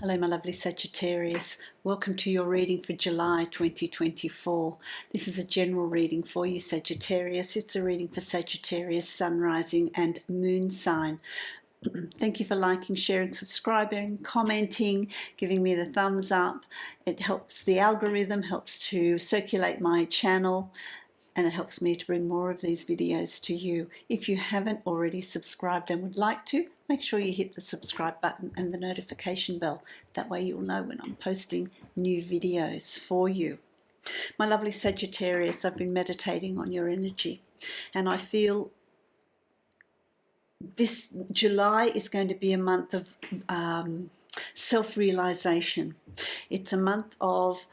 Hello, my lovely Sagittarius. Welcome to your reading for July 2024. This is a general reading for you, Sagittarius. It's a reading for Sagittarius, Sun, Rising and Moon sign. Thank you for liking, sharing, subscribing, commenting, giving me the thumbs up. It helps the algorithm, helps to circulate my channel, and it helps me to bring more of these videos to you. If you haven't already subscribed and would like to, make sure you hit the subscribe button and the notification bell. That way you'll know when I'm posting new videos for you. My lovely Sagittarius, I've been meditating on your energy, and I feel this July is going to be a month of self-realization. It's a month of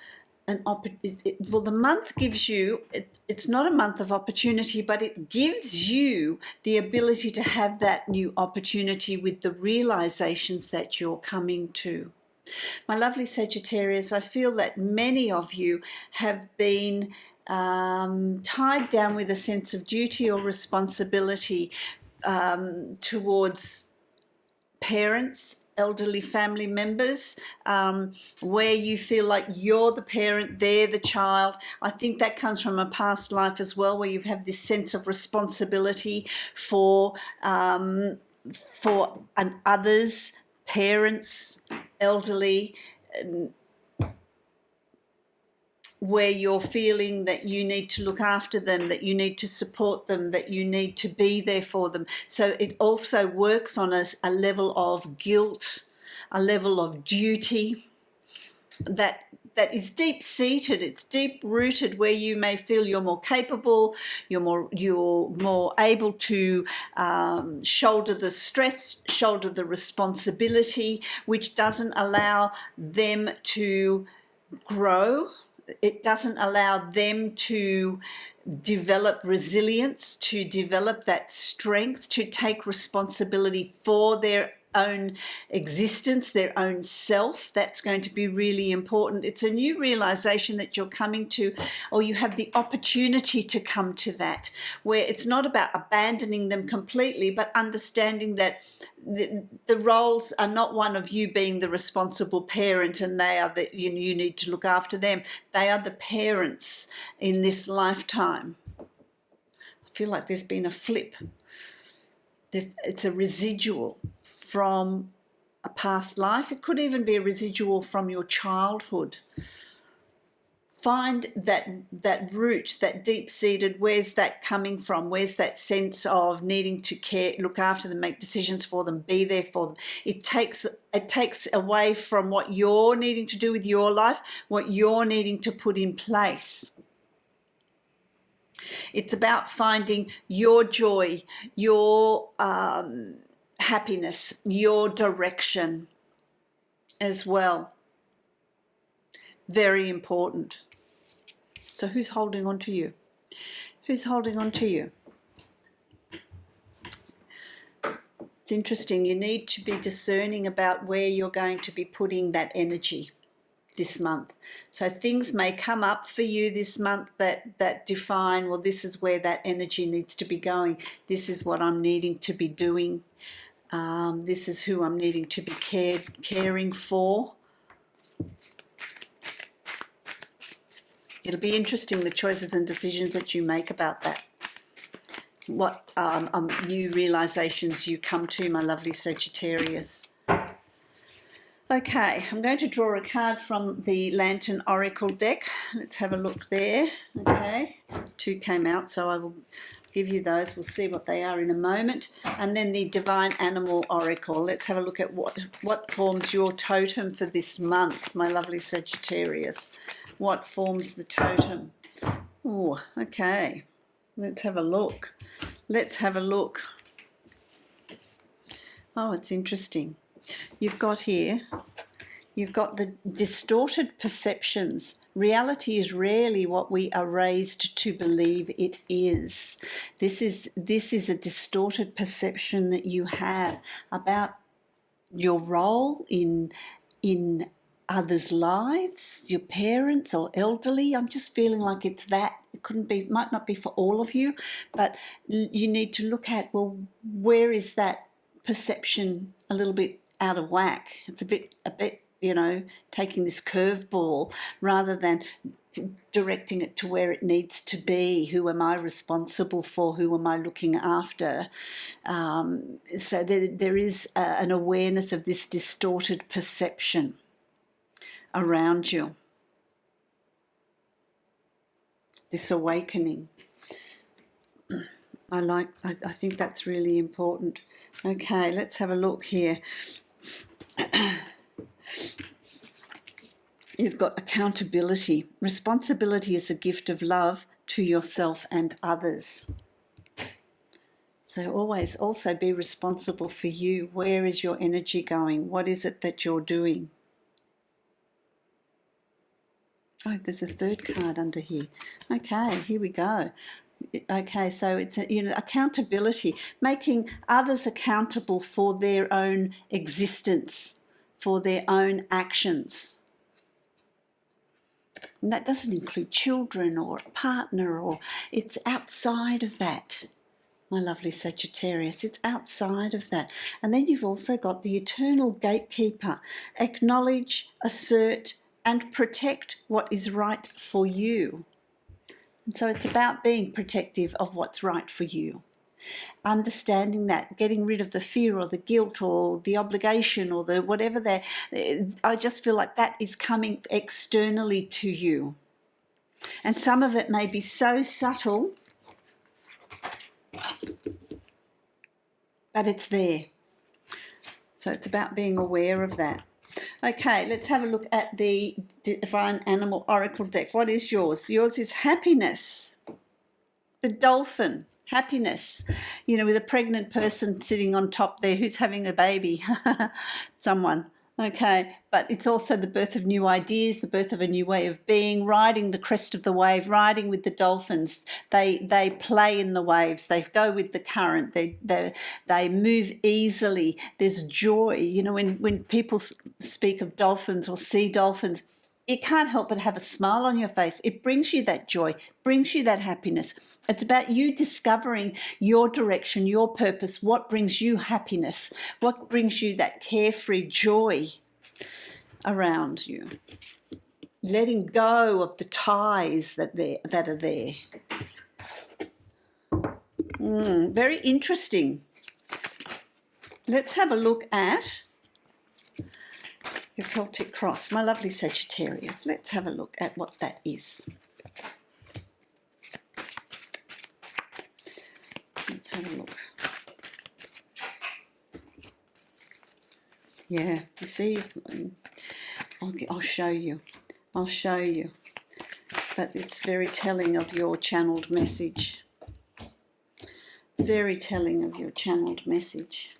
the month gives you, it's not a month of opportunity, but it gives you the ability to have that new opportunity with the realizations that you're coming to. My lovely Sagittarius, I feel that many of you have been tied down with a sense of duty or responsibility towards parents, elderly family members, where you feel like you're the parent, they're the child. I think that comes from a past life as well, where you have this sense of responsibility for others, parents, elderly, where you're feeling that you need to look after them, that you need to support them, that you need to be there for them. So it also works on a level of guilt, a level of duty that is deep-seated, it's deep-rooted, where you may feel you're more capable, you're more able to shoulder the stress, shoulder the responsibility, which doesn't allow them to grow. It doesn't allow them to develop resilience, to develop that strength, to take responsibility for their own existence, their own self. That's going to be really important. It's a new realization that you're coming to, or you have the opportunity to come to that, where it's not about abandoning them completely, but understanding that the roles are not one of you being the responsible parent and they are that you need to look after them. They are the parents in this lifetime. I feel like there's been a flip. It's a residual from a past life. It could even be a residual from your childhood. Find that root, that deep-seated, where's that coming from? Where's that sense of needing to care, look after them, make decisions for them, be there for them? It takes away from what you're needing to do with your life, what you're needing to put in place. It's about finding your joy, your happiness, your direction as well. Very important. So who's holding on to you? Who's holding on to you? It's interesting. You need to be discerning about where you're going to be putting that energy this month. So things may come up for you this month that define, well, this is where that energy needs to be going. This is what I'm needing to be doing. This is who I'm needing to be caring for. It'll be interesting, the choices and decisions that you make about that. What new realizations you come to, my lovely Sagittarius. Okay, I'm going to draw a card from the Lantern Oracle deck. Let's have a look there. Okay, 2 came out, so I will give you those. We'll see what they are in a moment. And then the Divine Animal Oracle. Let's have a look at what forms your totem for this month, my lovely Sagittarius. What forms the totem? Oh, okay. Let's have a look. Let's have a look. Oh, it's interesting. You've got here, you've got the distorted perceptions. Reality is rarely what we are raised to believe it is. This is a distorted perception that you have about your role in others' lives, your parents or elderly. I'm just feeling like it's that. It might not be for all of you, but you need to look at, well, where is that perception a little bit out of whack. It's a bit, you know, taking this curveball rather than directing it to where it needs to be. Who am I responsible for? Who am I looking after? So there is an awareness of this distorted perception around you. This awakening. I think that's really important. Okay, let's have a look here. You've got accountability. Responsibility is a gift of love to yourself and others. So always also be responsible for you. Where is your energy going? What is it that you're doing? Oh, there's a third card under here. Okay, here we go. Okay, so it's, you know, accountability, making others accountable for their own existence, for their own actions. And that doesn't include children or a partner, or it's outside of that, my lovely Sagittarius. It's outside of that. And then you've also got the eternal gatekeeper. Acknowledge, assert, and protect what is right for you. And so it's about being protective of what's right for you. Understanding that, getting rid of the fear or the guilt or the obligation or the whatever there. I just feel like that is coming externally to you. And some of it may be so subtle, but it's there. So it's about being aware of that. Okay, let's have a look at the Divine Animal Oracle deck. What is yours? Yours is happiness. The dolphin, happiness. You know, with a pregnant person sitting on top there who's having a baby. Someone. Okay, but it's also the birth of new ideas, the birth of a new way of being, riding the crest of the wave, riding with the dolphins. They play in the waves. They go with the current. They move easily. There's joy. You know, when people speak of dolphins or see dolphins, you can't help but have a smile on your face. It brings you that joy, brings you that happiness. It's about you discovering your direction, your purpose, what brings you happiness, what brings you that carefree joy around you. Letting go of the ties that are there. Very interesting. Let's have a look at your Celtic cross, my lovely Sagittarius. Let's have a look at what that is. Let's have a look. Yeah, you see, I'll show you. I'll show you. But it's very telling of your channeled message. Very telling of your channeled message.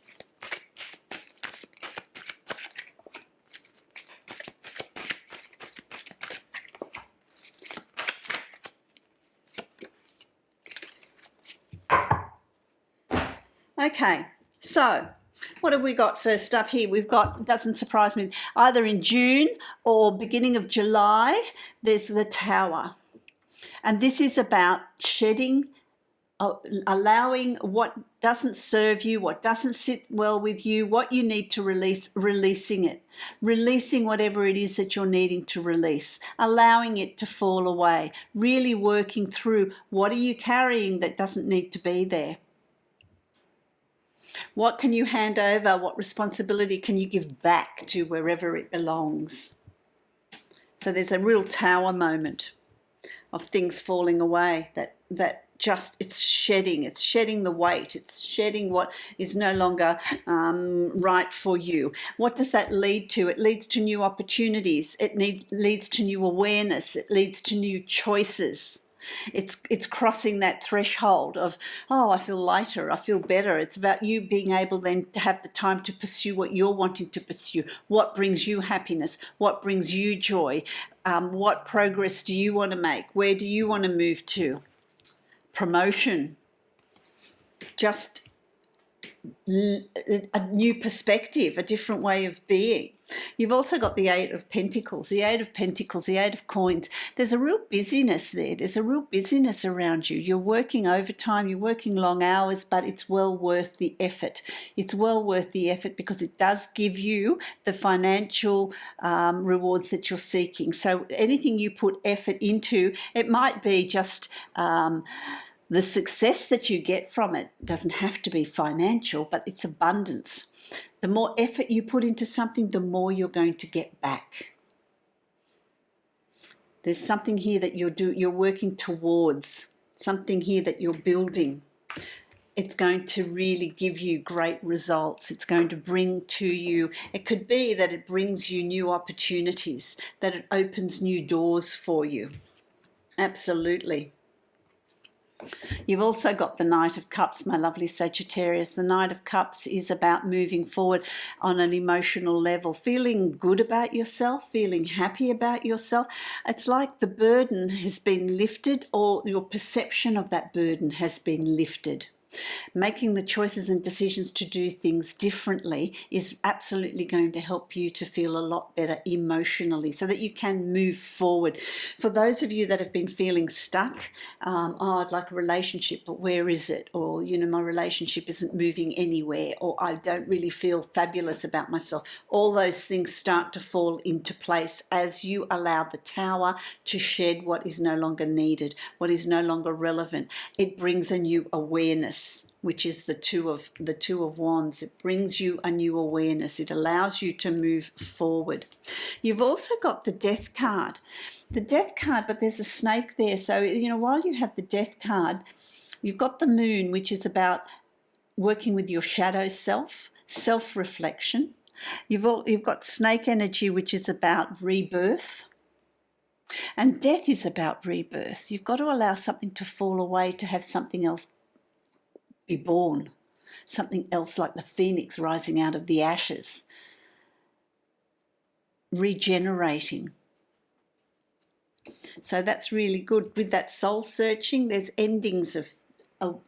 Okay, so what have we got first up here? We've got, doesn't surprise me, either in June or beginning of July, there's the Tower. And this is about shedding, allowing what doesn't serve you, what doesn't sit well with you, what you need to release, releasing it. Releasing whatever it is that you're needing to release, allowing it to fall away, really working through what are you carrying that doesn't need to be there. What can you hand over? What responsibility can you give back to wherever it belongs? So there's a real Tower moment of things falling away that just, it's shedding the weight, it's shedding what is no longer right for you. What does that lead to? It leads to new opportunities. It leads to new awareness. It leads to new choices. It's crossing that threshold of, oh, I feel lighter, I feel better. It's about you being able then to have the time to pursue what you're wanting to pursue. What brings you happiness? What brings you joy? What progress do you want to make? Where do you want to move to? Promotion. Just a new perspective, a different way of being. You've also got the Eight of Pentacles, the Eight of Pentacles, the Eight of Coins. There's a real busyness there. There's a real busyness around you. You're working overtime, you're working long hours, but it's well worth the effort. It's well worth the effort because it does give you the financial rewards that you're seeking. So anything you put effort into, it might be just the success that you get from it doesn't have to be financial, but it's abundance. The more effort you put into something, the more you're going to get back. There's something here that you're working towards, something here that you're building. It's going to really give you great results. It's going to bring to you, it could be that it brings you new opportunities, that it opens new doors for you. Absolutely. You've also got the Knight of Cups, my lovely Sagittarius. The Knight of Cups is about moving forward on an emotional level, feeling good about yourself, feeling happy about yourself. It's like the burden has been lifted, or your perception of that burden has been lifted. Making the choices and decisions to do things differently is absolutely going to help you to feel a lot better emotionally so that you can move forward. For those of you that have been feeling stuck, I'd like a relationship, but where is it? Or, my relationship isn't moving anywhere, or I don't really feel fabulous about myself. All those things start to fall into place as you allow the Tower to shed what is no longer needed, what is no longer relevant. It brings a new awareness, which is the two of Wands. It brings you a new awareness. It allows you to move forward. You've also got the Death card. The Death card, but there's a snake there. So, while you have the Death card, you've got the Moon, which is about working with your shadow self-reflection. You've got snake energy, which is about rebirth. And death is about rebirth. You've got to allow something to fall away to have something else be born, something else like the phoenix rising out of the ashes, regenerating. So that's really good. With that soul searching, there's endings of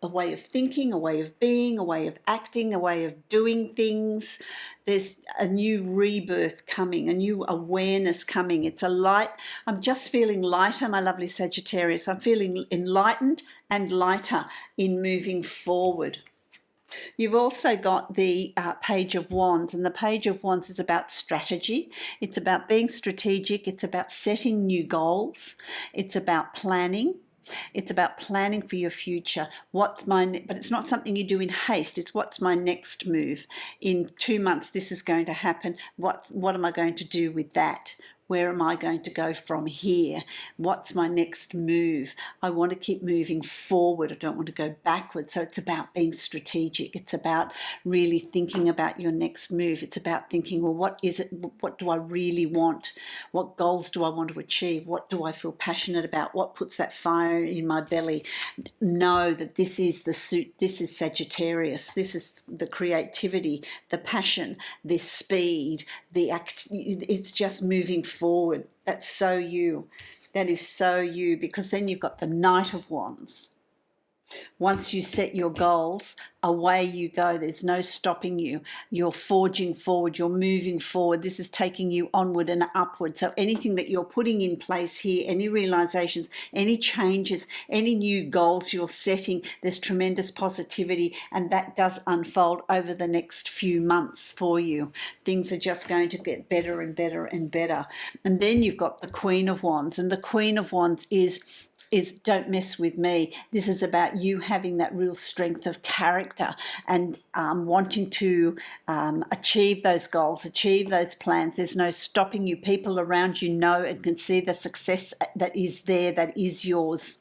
a way of thinking, a way of being, a way of acting, a way of doing things. There's a new rebirth coming, a new awareness coming. It's a light. I'm just feeling lighter, my lovely Sagittarius. I'm feeling enlightened and lighter in moving forward. You've also got the Page of Wands, and the Page of Wands is about strategy. It's about being strategic. It's about setting new goals. It's about planning. It's about planning for your future. But it's not something you do in haste. It's what's my next move? In 2 months, this is going to happen. What am I going to do with that? Where am I going to go from here? What's my next move? I want to keep moving forward. I don't want to go backwards. So it's about being strategic. It's about really thinking about your next move. It's about thinking, well, what is it? What do I really want? What goals do I want to achieve? What do I feel passionate about? What puts that fire in my belly? Know that this is the suit. This is Sagittarius. This is the creativity, the passion, the speed, it's just moving forward. That's so you. That is so you, because then you've got the Knight of Wands. Once you set your goals, away you go. There's no stopping you. You're forging forward. You're moving forward. This is taking you onward and upward. So anything that you're putting in place here, any realizations, any changes, any new goals you're setting, there's tremendous positivity, and that does unfold over the next few months for you. Things are just going to get better and better and better. And then you've got the Queen of Wands, and the Queen of Wands is don't mess with me. This is about you having that real strength of character and wanting to achieve those goals, achieve those plans. There's no stopping you. People around you know and can see the success that is there, that is yours.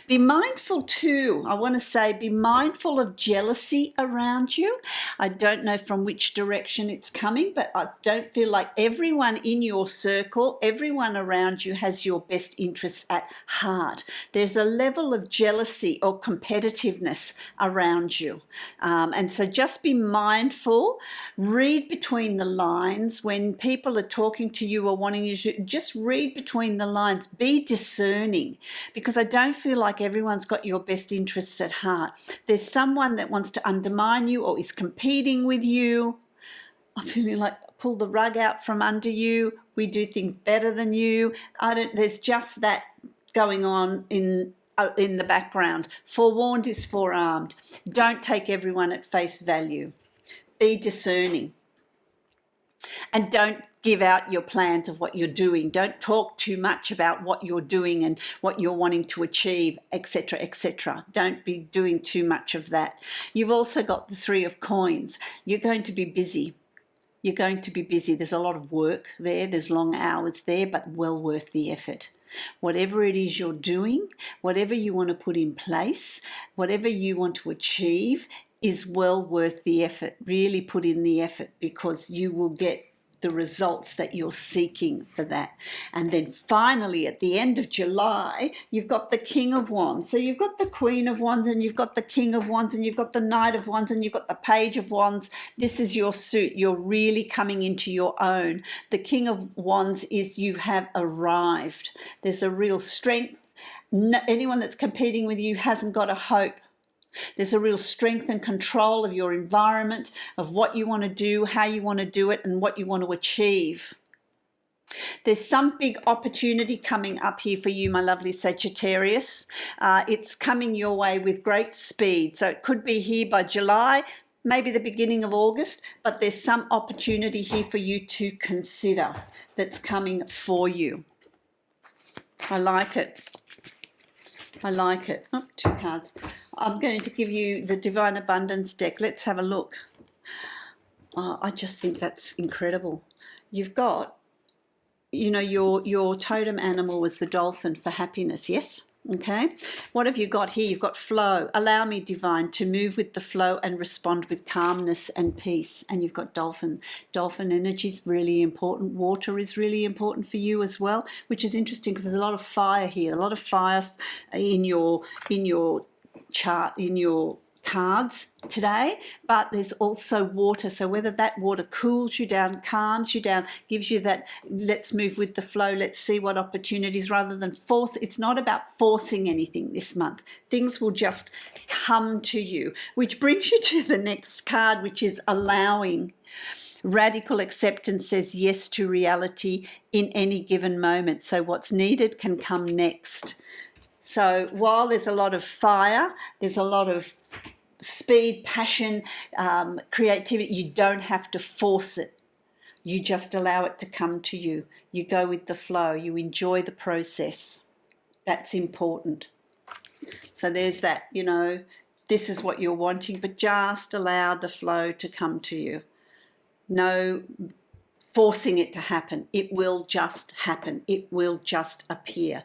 Be mindful too, I want to say, be mindful of jealousy around you. I don't know from which direction it's coming, but I don't feel like everyone in your circle, everyone around you has your best interests at heart. There's a level of jealousy or competitiveness around you. And so just be mindful, read between the lines. When people are talking to you or wanting you to, just read between the lines, be discerning, because I don't don't feel like everyone's got your best interests at heart. There's someone that wants to undermine you or is competing with you. I'm feeling like pull the rug out from under you. We do things better than you. There's just that going on in the background. Forewarned is forearmed. Don't take everyone at face value. Be discerning. And don't give out your plans of what you're doing. Don't talk too much about what you're doing and what you're wanting to achieve, etc., etc. Don't be doing too much of that. You've also got the Three of Coins. You're going to be busy. You're going to be busy. There's a lot of work there. There's long hours there, but well worth the effort. Whatever it is you're doing, whatever you want to put in place, whatever you want to achieve is well worth the effort. Really put in the effort, because you will get the results that you're seeking for that. And then finally, at the end of July, you've got the King of Wands. So you've got the Queen of Wands, and you've got the King of Wands, and you've got the Knight of Wands, and you've got the Page of Wands. This is your suit. You're really coming into your own. The King of Wands is you have arrived. There's a real strength. Anyone that's competing with you hasn't got a hope. There's a real strength and control of your environment, of what you want to do, how you want to do it, and what you want to achieve. There's some big opportunity coming up here for you, my lovely Sagittarius. It's coming your way with great speed. So it could be here by July, maybe the beginning of August, but there's some opportunity here for you to consider that's coming for you. I like it. I like it. Oh, 2 cards. I'm going to give you the Divine Abundance deck. Let's have a look. I just think that's incredible. You've got, you know, your totem animal was the dolphin for happiness, yes? Okay. What have you got here? You've got flow. Allow me, Divine, to move with the flow and respond with calmness and peace. And you've got dolphin. Dolphin energy is really important. Water is really important for you as well, which is interesting because there's a lot of fire here. A lot of fire in your chart, in your cards today, but there's also water. So whether that water cools you down, calms you down, gives you that let's move with the flow, let's see what opportunities, rather than force. It's not about forcing anything this month. Things will just come to you, which brings you to the next card, which is allowing. Radical acceptance says yes to reality in any given moment. So what's needed can come next. So while there's a lot of fire, there's a lot of speed, passion, creativity, you don't have to force it. You just allow it to come to you. You go with the flow. You enjoy the process. That's important. So there's that, you know, this is what you're wanting, but just allow the flow to come to you. No forcing it to happen. It will just happen. It will just appear.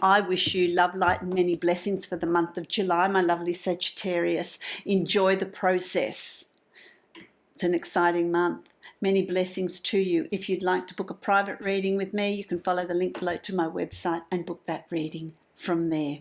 I wish you love, light, and many blessings for the month of July, my lovely Sagittarius. Enjoy the process. It's an exciting month. Many blessings to you. If you'd like to book a private reading with me, you can follow the link below to my website and book that reading from there.